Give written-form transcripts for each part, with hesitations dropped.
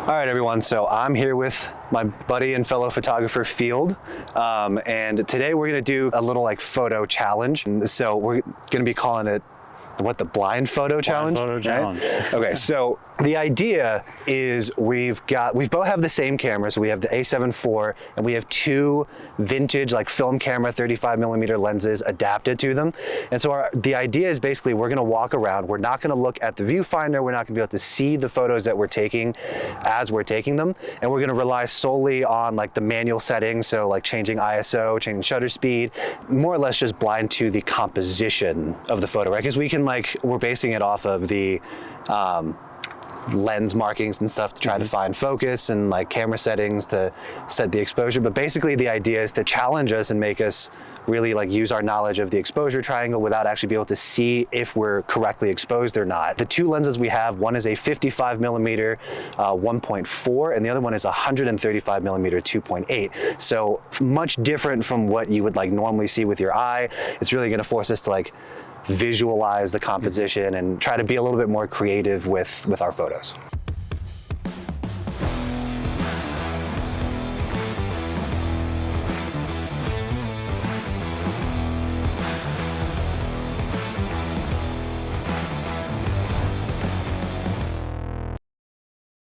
All right, everyone, so I'm here with my buddy and fellow photographer, Field, and today we're gonna do a little like photo challenge. And so we're gonna be calling it, the blind photo challenge? Photo challenge. Okay, so the idea is we both have the same camera, so we have the A7 IV and we have two vintage like film camera 35mm lenses adapted to them. And so the idea is basically we're gonna walk around, we're not gonna look at the viewfinder, we're not gonna be able to see the photos that we're taking as we're taking them, and we're gonna rely solely on like the manual settings, so like changing ISO, changing shutter speed, more or less just blind to the composition of the photo, right? Because we're basing it off of the lens markings and stuff to try to find focus and like camera settings to set the exposure. But basically the idea is to challenge us and make us really like use our knowledge of the exposure triangle without actually being able to see if we're correctly exposed or not. The two lenses we have, one is a 55mm 1.4 and the other one is a 135mm 2.8. So much different from what you would like normally see with your eye. It's really going to force us to like visualize the composition and try to be a little bit more creative with our photos.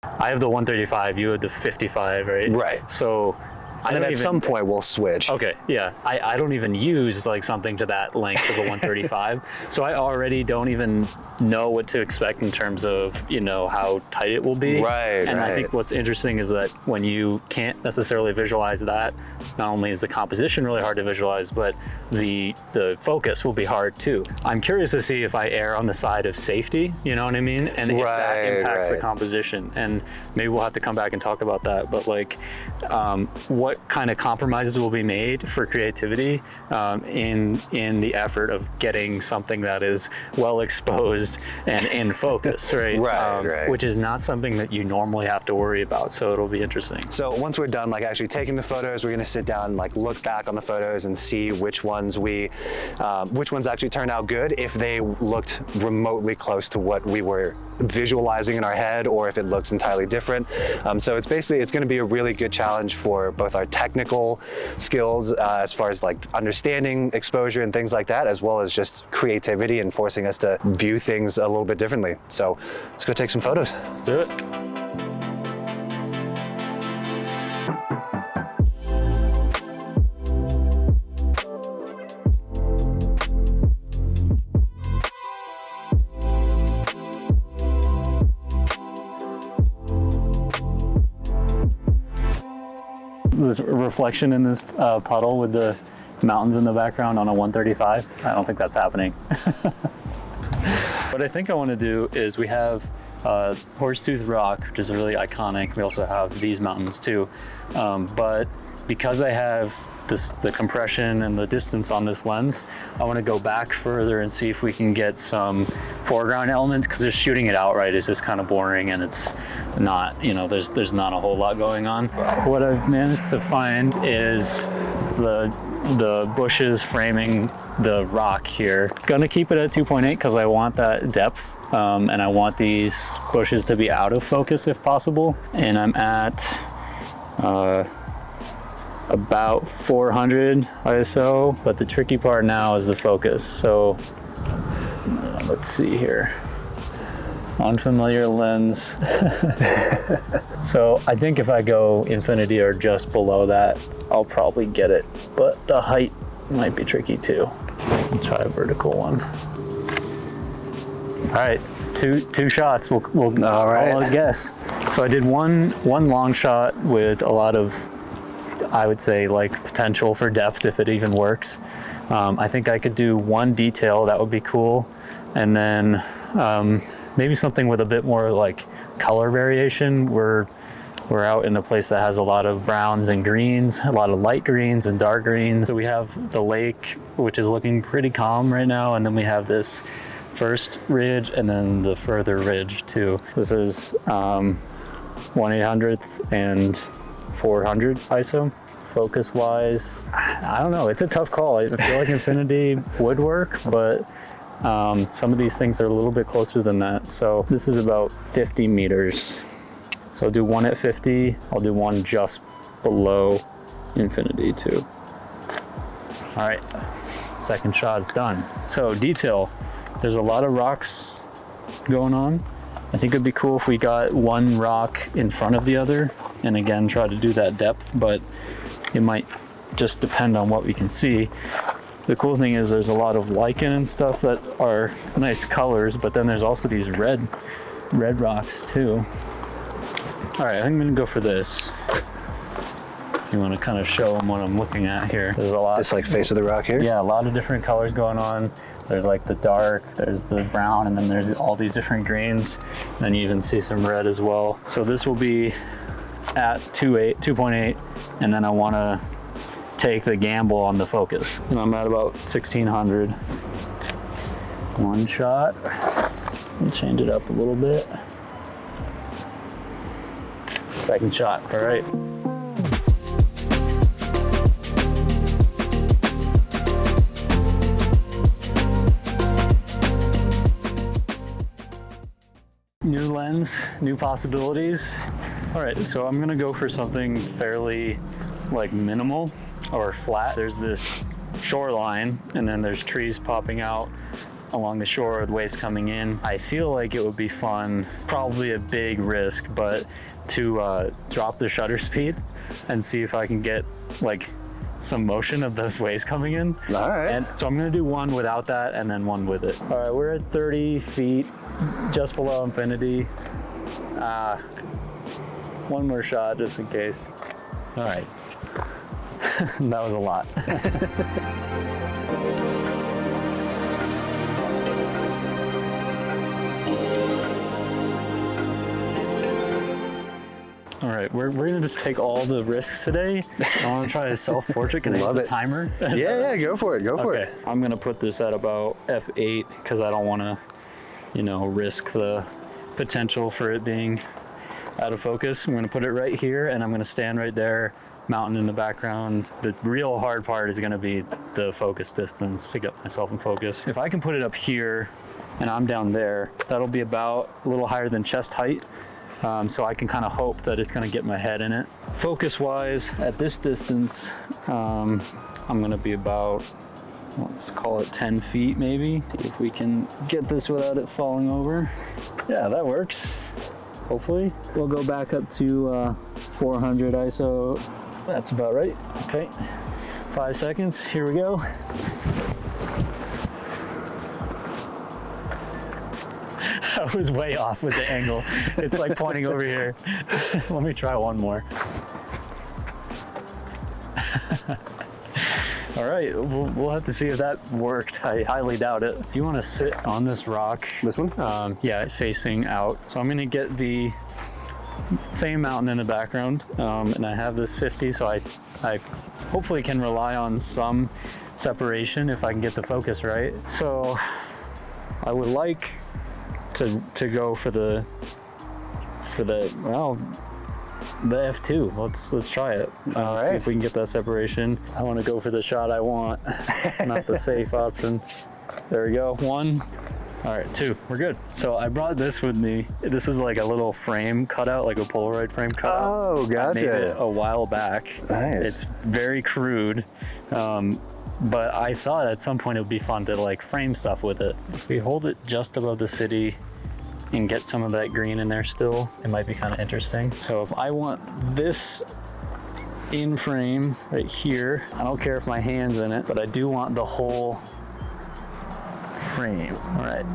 I have the 135, you have the 55, right? Right. So And then at some point we'll switch. Okay, yeah. I don't even use like something to that length of a 135. So I already don't even know what to expect in terms of, you know, how tight it will be. Right, and right. I think what's interesting is that when you can't necessarily visualize that, not only is the composition really hard to visualize, but the focus will be hard too. I'm curious to see if I err on the side of safety, you know what I mean? And if that impacts the composition. And maybe we'll have to come back and talk about that. But like, what kind of compromises will be made for creativity in the effort of getting something that is well exposed and in focus, right? Right. Which is not something that you normally have to worry about. So it'll be interesting. So once we're done like actually taking the photos, we're gonna sit down and like look back on the photos and see which ones actually turned out good, if they looked remotely close to what we were visualizing in our head, or if it looks entirely different. So it's going to be a really good challenge for both our technical skills as far as like understanding exposure and things like that, as well as just creativity and forcing us to view things a little bit differently. So let's go take some photos. Let's do it. This reflection in this puddle with the mountains in the background on a 135, I don't think that's happening. What I think I want to do is we have Horsetooth Rock, which is really iconic. We also have these mountains too. But because I have the compression and the distance on this lens, I want to go back further and see if we can get some foreground elements, because just shooting it outright is just kind of boring and it's not, you know, there's not a whole lot going on. What I've managed to find is the bushes framing the rock here. Gonna keep it at 2.8 because I want that depth and I want these bushes to be out of focus if possible. And I'm at about 400 ISO, but the tricky part now is the focus. So let's see here. Unfamiliar lens. So I think if I go infinity or just below that, I'll probably get it, but the height might be tricky too. I'll try a vertical one. All right, two shots. We'll all right. I'll guess. So I did one long shot with a lot of, I would say, like potential for depth if it even works. I think I could do one detail, that would be cool, and then maybe something with a bit more like color variation. We're out in a place that has a lot of browns and greens, a lot of light greens and dark greens. So we have the lake, which is looking pretty calm right now, and then we have this first ridge and then the further ridge too. This is 1/800th and 400 ISO. Focus wise, I don't know, it's a tough call. I feel like infinity would work, but some of these things are a little bit closer than that. So this is about 50 meters. So So I'll do one at 50. I'll do one just below infinity too. All right, second shot's done. So detail, there's a lot of rocks going on. I think it'd be cool if we got one rock in front of the other, and again, try to do that depth, but it might just depend on what we can see. The cool thing is there's a lot of lichen and stuff that are nice colors, but then there's also these red rocks too. All right, I'm gonna go for this. You want to kind of show them what I'm looking at here. There's a lot. It's like face of the rock here? Yeah, a lot of different colors going on. There's like the dark, there's the brown, and then there's all these different greens. And then you even see some red as well. So this will be at 2.8, and then I want to take the gamble on the focus. And I'm at about 1600. One shot. I'll change it up a little bit. Second shot, all right. New lens, new possibilities. All right, so I'm gonna go for something fairly like minimal or flat. There's this shoreline and then there's trees popping out along the shore with waves coming in. I feel like it would be fun, probably a big risk, but to drop the shutter speed and see if I can get like some motion of those waves coming in. All right. And so I'm gonna do one without that and then one with it. All right, we're at 30 feet, just below infinity. One more shot just in case. All right, that was a lot. All right, we're gonna just take all the risks today. I wanna try a self-portrait. Can I Love use it. the timer? Yeah, go for it, go for it. I'm gonna put this at about f8 because I don't wanna, risk the potential for it being out of focus. I'm gonna put it right here and I'm gonna stand right there, mountain in the background. The real hard part is gonna be the focus distance to get myself in focus. If I can put it up here and I'm down there, that'll be about a little higher than chest height. So I can kind of hope that it's going to get my head in it. Focus wise, at this distance, I'm going to be about, let's call it 10 feet maybe. See if we can get this without it falling over. Yeah, that works. Hopefully. We'll go back up to 400 ISO. That's about right. Okay. 5 seconds. Here we go. I was way off with the angle. It's like pointing over here. Let me try one more. All right, we'll have to see if that worked. I highly doubt it. If you want to sit on this rock. This one? Yeah, facing out. So I'm gonna get the same mountain in the background, and I have this 50, so I hopefully can rely on some separation if I can get the focus right. So I would like to go for the F2. Let's try it. All See right. if we can get that separation. I want to go for the shot I want, not the safe option. There we go. 1. All right, 2. We're good. So I brought this with me. This is like a little frame cutout, like a Polaroid frame cutout. Oh, gotcha. I made it a while back. Nice. It's very crude. But I thought at some point it would be fun to like frame stuff with it. If we hold it just above the city and get some of that green in there still, it might be kind of interesting. So if I want this in frame right here, I don't care if my hand's in it, but I do want the whole frame. All right,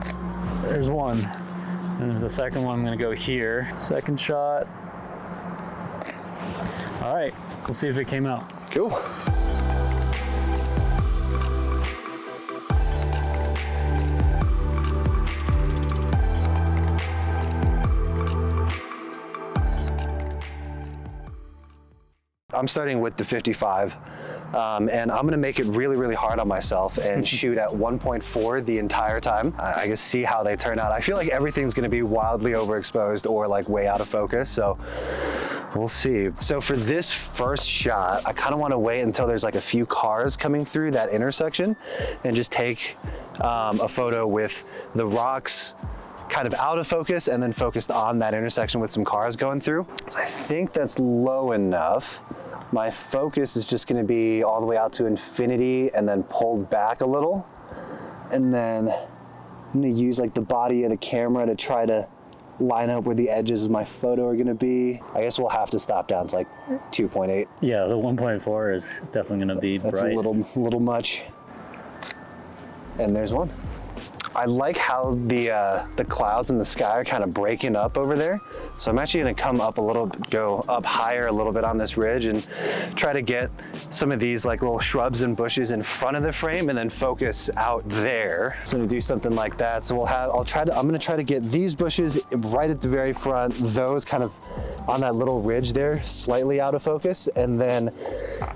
there's one. And the second one, I'm gonna go here. Second shot. All right, let's see if it came out. Cool. I'm starting with the 55, and I'm gonna make it really, really hard on myself and shoot at 1.4 the entire time. I guess see how they turn out. I feel like everything's gonna be wildly overexposed or like way out of focus, so we'll see. So for this first shot, I kind of want to wait until there's like a few cars coming through that intersection and just take a photo with the rocks kind of out of focus and then focused on that intersection with some cars going through. So I think that's low enough. My focus is just gonna be all the way out to infinity and then pulled back a little. And then I'm gonna use like the body of the camera to try to line up where the edges of my photo are gonna be. I guess we'll have to stop down to like 2.8. Yeah, the 1.4 is definitely gonna be That's bright. a little much. And there's one. I like how the clouds in the sky are kind of breaking up over there. So I'm actually gonna come up a little, go up higher a little bit on this ridge and try to get some of these like little shrubs and bushes in front of the frame and then focus out there. So I'm gonna do something like that. So I'm gonna try to get these bushes right at the very front, those kind of on that little ridge there, slightly out of focus, and then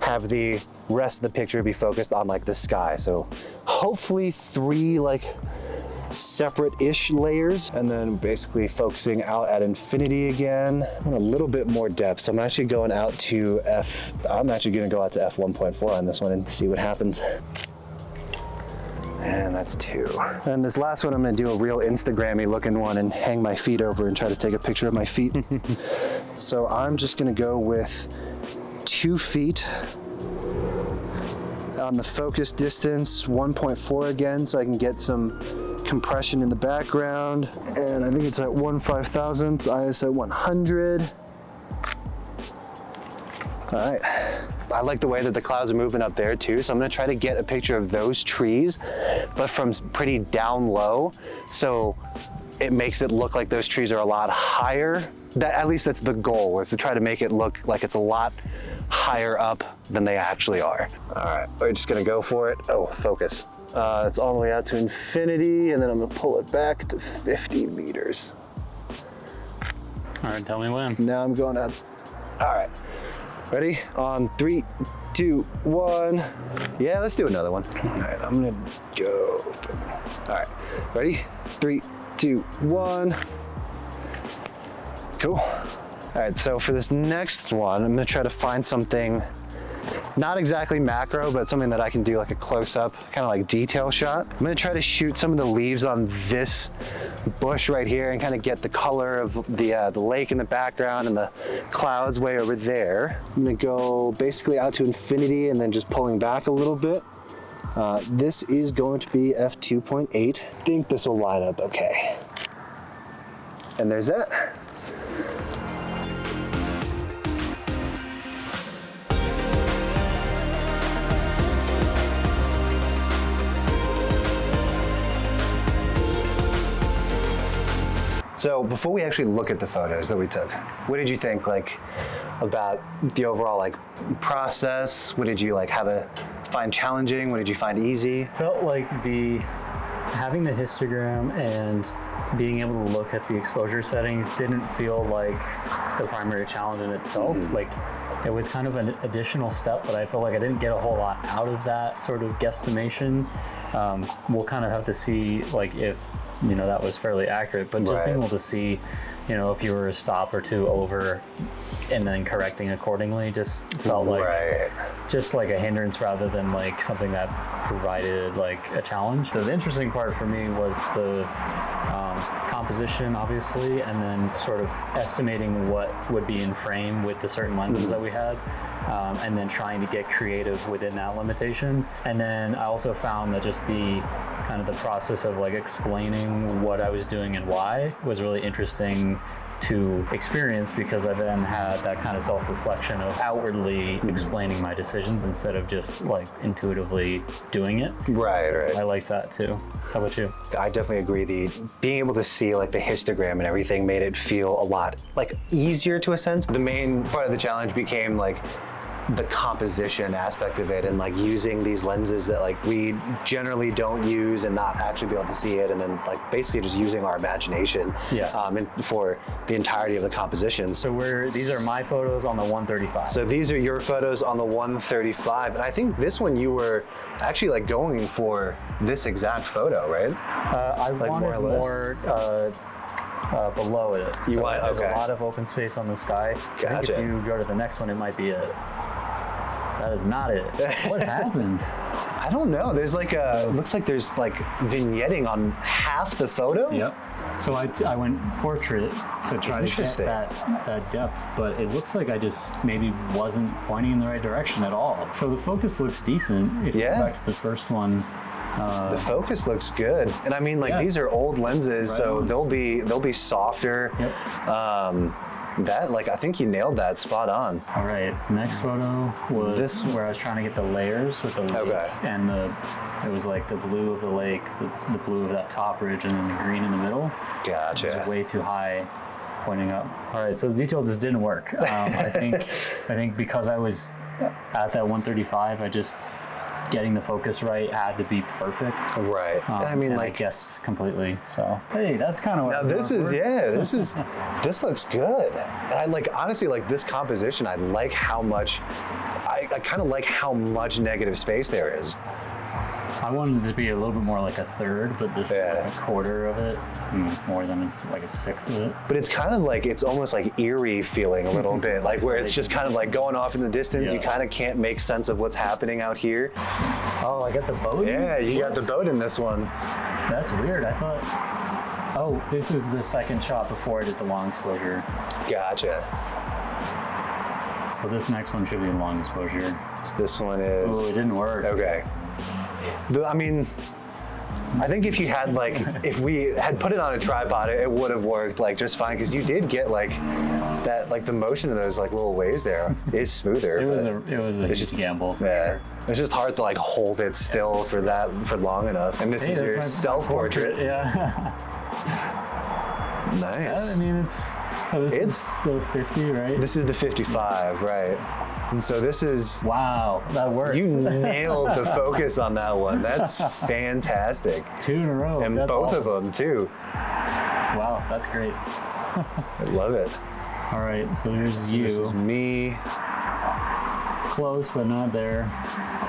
have the rest of the picture be focused on like the sky. So hopefully 3 like separate-ish layers, and then basically focusing out at infinity again. I want a little bit more depth, so I'm actually going out to I'm actually gonna go out to f1.4 on this one and see what happens. And that's 2. And this last one, I'm gonna do a real Instagram-y looking one and hang my feet over and try to take a picture of my feet. So I'm just gonna go with 2 feet on the focus distance, 1.4 again, so I can get some compression in the background. And I think it's at 1/5000, IS at 100. All right. I like the way that the clouds are moving up there too, so I'm gonna try to get a picture of those trees, but from pretty down low, so it makes it look like those trees are a lot higher. At least that's the goal, is to try to make it look like it's a lot higher up than they actually are. All right, we're just gonna go for it. Oh, focus. It's all the way out to infinity, and then I'm gonna pull it back to 50 meters. All right, tell me when. Now I'm going out. All right, ready? On 3, 2, 1. Yeah, let's do another one. All right, I'm gonna go. All right, ready? 3, 2, 1. Cool. All right, so for this next one, I'm gonna try to find something not exactly macro, but something that I can do like a close-up, kind of like detail shot. I'm gonna try to shoot some of the leaves on this bush right here and kind of get the color of the lake in the background and the clouds way over there. I'm gonna go basically out to infinity and then just pulling back a little bit. This is going to be f2.8. I think this will line up okay. And there's that. So before we actually look at the photos that we took, what did you think like about the overall like process? What did you like find challenging? What did you find easy? Felt like having the histogram and being able to look at the exposure settings didn't feel like the primary challenge in itself. Like it was kind of an additional step, but I felt like I didn't get a whole lot out of that sort of guesstimation. We'll kind of have to see like if that was fairly accurate, but just being able to see, if you were a stop or 2 over and then correcting accordingly just felt like just like a hindrance rather than like something that provided like a challenge. The interesting part for me was the composition, obviously, and then sort of estimating what would be in frame with the certain lenses that we had. And then trying to get creative within that limitation. And then I also found that just the process of like explaining what I was doing and why was really interesting to experience, because I then had that kind of self-reflection of outwardly explaining my decisions instead of just like intuitively doing it. Right. I like that too. How about you? I definitely agree. Being able to see like the histogram and everything made it feel a lot like easier to a sense. The main part of the challenge became like the composition aspect of it and like using these lenses that like we generally don't use and not actually be able to see it, and then like basically just using our imagination for the entirety of the composition. So these are my photos on the 135. So these are your photos on the 135, and I think this one you were actually like going for this exact photo, right? I like wanted more below it. There's a lot of open space on the sky. Gotcha. I think if you go to the next one, it might be it. That is not it. What happened? I don't know. There's like it looks like there's like vignetting on half the photo. Yep. So I went portrait to try to get that depth, but it looks like I just maybe wasn't pointing in the right direction at all. So the focus looks decent. If you go back to the first one. The focus looks good, and I mean, like these are old lenses, right so they'll be softer. Yep. That, like, I think you nailed that spot on. All right, next photo was this where I was trying to get the layers with the lake, and it was like the blue of the lake, the blue of that top ridge, and then the green in the middle. Gotcha. It was way too high, pointing up. All right, so the detail just didn't work. I think because I was at that 135, I just getting the focus right had to be perfect. Right. I mean, like, I guessed completely. So hey, that's kind of what. Now this looks good. And I like, honestly, like this composition. I like how much. I kind of like how much negative space there is. I wanted it to be a little bit more like a third, but this is like a quarter of it, more than it's like a sixth of it. But it's kind of like, it's almost like eerie feeling a little bit, like where it's just kind of like going off in the distance. You kind of can't make sense of what's happening out here. Oh, I got the boat? Yeah, you got the boat in this one. That's weird. I thought, oh, this is the second shot before I did the long exposure. Gotcha. So this next one should be in long exposure. So this one is... Oh, it didn't work. Okay. I mean, I think if you had like, if we had put it on a tripod, it would have worked like just fine, because you did get like that, like the motion of those like little waves there is smoother. It was a huge gamble. Yeah, it's just hard to like hold it still for long enough. And this is your self-portrait. Yeah. Nice. I mean, this is the 50, right? This is the 55, right? And so this is... Wow, that worked. You nailed the focus on that one. That's fantastic. 2 in a row. And that's both awesome. of them, too. Wow, that's great. I love it. All right, so here's you. This is me. Close, but not there.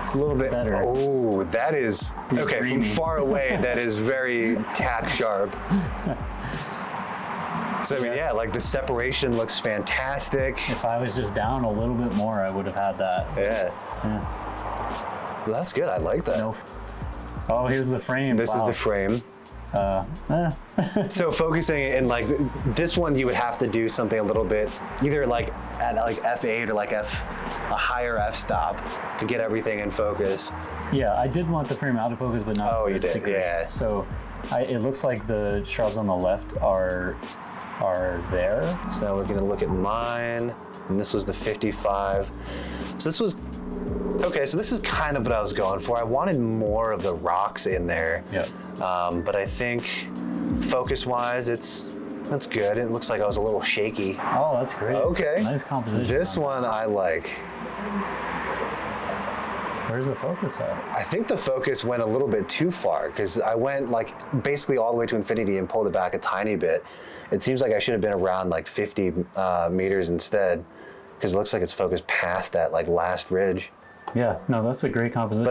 It's a little bit better. Oh, that is... Okay, from far away, that is very tack sharp. So, I mean, yeah, like the separation looks fantastic. If I was just down a little bit more, I would have had that. Yeah. Well, that's good. I like that. Nope. Oh, here's the frame. This is the frame. So focusing in like this one, you would have to do something a little bit, either like at like F8 or like a higher f-stop to get everything in focus. Yeah, I did want the frame out of focus, but not. Oh, you did, yeah. So it looks like the shrubs on the left are there. So now we're gonna look at mine, and this was the 55. So this was, okay, so this is kind of what I was going for. I wanted more of the rocks in there. Yeah. But I think focus-wise, that's good. It looks like I was a little shaky. Oh, that's great. Okay. Nice composition. This one I like. Where's the focus at? I think the focus went a little bit too far, because I went like basically all the way to infinity and pulled it back a tiny bit. It seems like I should have been around like 50 meters instead, because it looks like it's focused past that like last ridge. Yeah, no, that's a great composition.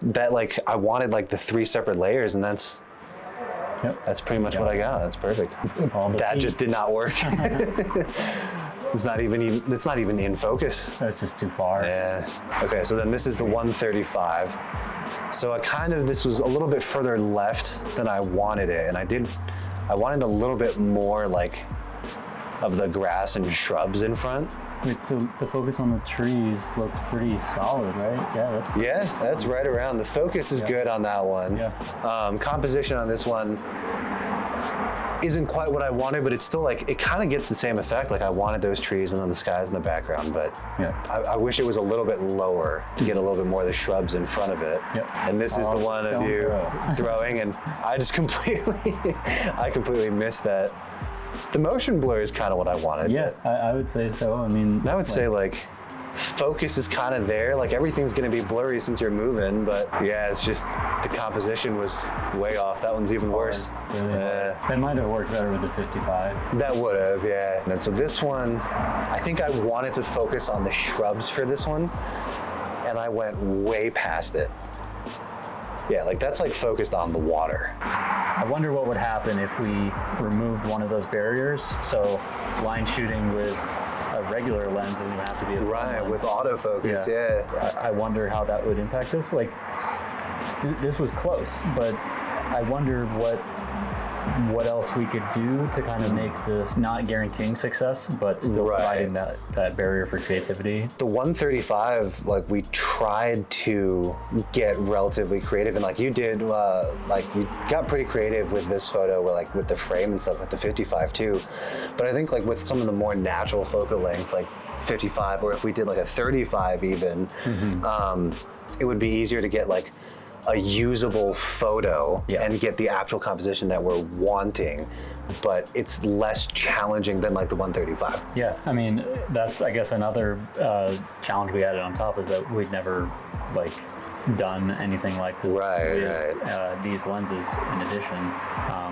But that like I wanted like the 3 separate layers, and that's pretty much what I got. That's perfect. That just did not work. It's not even in focus. That's just too far. Yeah. Okay, so then this is the 135. So this was a little bit further left than I wanted it, and I wanted a little bit more like of the grass and shrubs in front. Wait, so the focus on the trees looks pretty solid, right? Yeah, that's right around. The focus is good on that one. Yeah. Composition on this one isn't quite what I wanted, but it's still like, it kind of gets the same effect. Like I wanted those trees and then the skies in the background, but I wish it was a little bit lower to get a little bit more of the shrubs in front of it. Yep. And this is the one of you throwing, and I just completely missed that. The motion blur is kind of what I wanted. Yeah, I would say so. I mean, I would say like focus is kind of there. Like everything's going to be blurry since you're moving, but yeah, it's just the composition was way off. That one's even worse. Really that might have worked better with the 55. That would have, yeah. And so this one, I think I wanted to focus on the shrubs for this one, and I went way past it. Yeah, like that's like focused on the water. I wonder what would happen if we removed one of those barriers. So line shooting with a regular lens doesn't even have to be a right lens. With autofocus. Yeah. I wonder how that would impact this. Like this was close, but I wonder what else we could do to kind of make this not guaranteeing success, but still providing that barrier for creativity. The 135, like we tried to get relatively creative, and like you did, like we got pretty creative with this photo, like with the frame and stuff, with the 55 too. But I think like with some of the more natural focal lengths, like 55, or if we did like a 35 even, it would be easier to get like a usable photo and get the actual composition that we're wanting, but it's less challenging than like the 135. Yeah, I mean, that's, I guess, another challenge we added on top is that we'd never like done anything like this with these lenses in addition.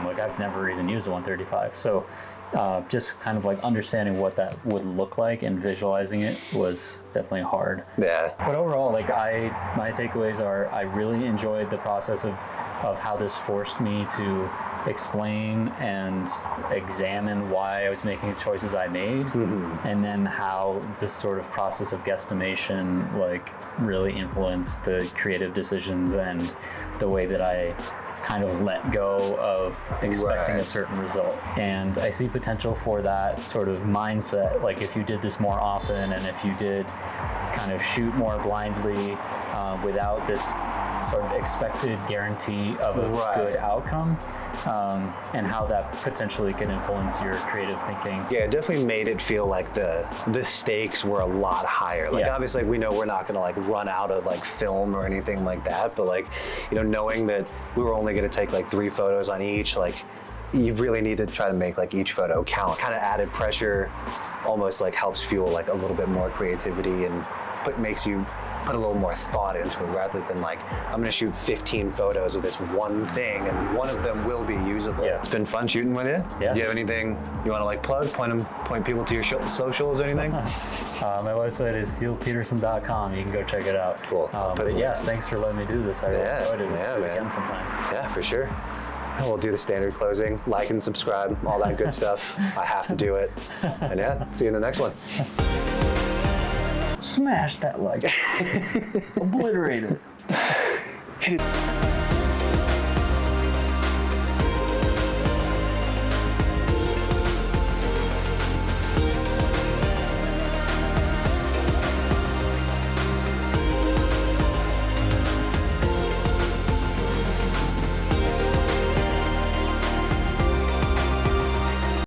Like I've never even used a 135. So just kind of like understanding what that would look like and visualizing it was definitely hard. Yeah. But overall, like my takeaways are I really enjoyed the process of how this forced me to explain and examine why I was making the choices I made, and then how this sort of process of guesstimation like really influenced the creative decisions and the way that I kind of let go of expecting a certain result. And I see potential for that sort of mindset, like if you did this more often and if you did kind of shoot more blindly without this sort of expected guarantee of a good outcome, and how that potentially can influence your creative thinking. Yeah, it definitely made it feel like the stakes were a lot higher. Like obviously we know we're not gonna like run out of like film or anything like that, but like, you know, knowing that we were only gonna take like 3 photos on each, like you really need to try to make like each photo count. Kind of added pressure almost like helps fuel like a little bit more creativity and makes you put a little more thought into it rather than like, I'm gonna shoot 15 photos of this one thing and one of them will be usable. Yeah. It's been fun shooting with you. Yeah. Do you have anything you wanna like plug, point people to your socials or anything? My website is fieldpeterson.com. You can go check it out. Cool. But yeah, thanks for letting me do this. I really enjoyed it. Let's do it again sometime. Yeah, for sure. We'll do the standard closing, like and subscribe, all that good stuff. I have to do it. And yeah, see you in the next one. Smash that like. Obliterate it. Hit it.